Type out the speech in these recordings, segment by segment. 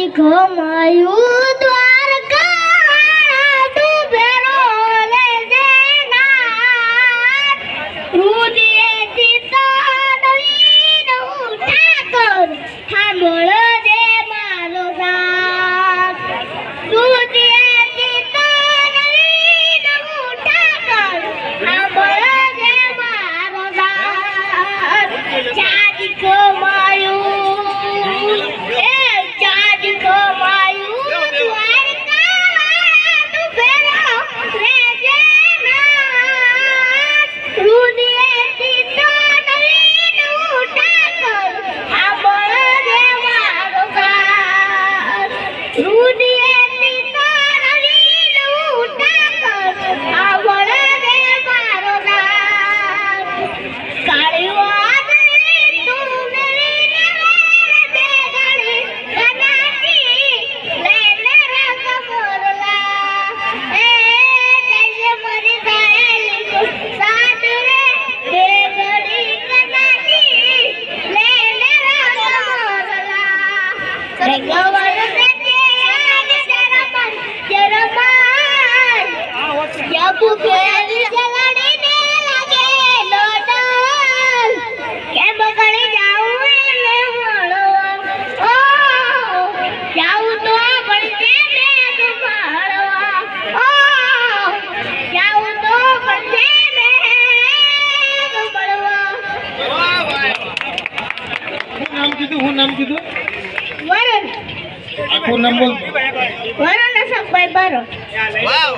ઘમાયું દ્વારકા ડૂબેરો રે જેના રુદિયેથી તાળવીને ઉઠા કર સાંભળ જે મારો સાથ રુદિયેથી તાળવીને ઉઠા કર સાંભળ જે મારો સાથ ચાંદ ઘમાયું નામ બોલ વરણ અશોકભાઈ બારો વાવ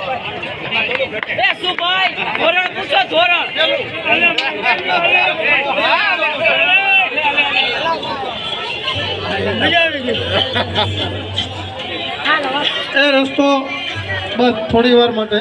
એ સુભાઈ ધોરણ પૂછો ધોરણ એ રસ્તો બસ થોડી વાર માટે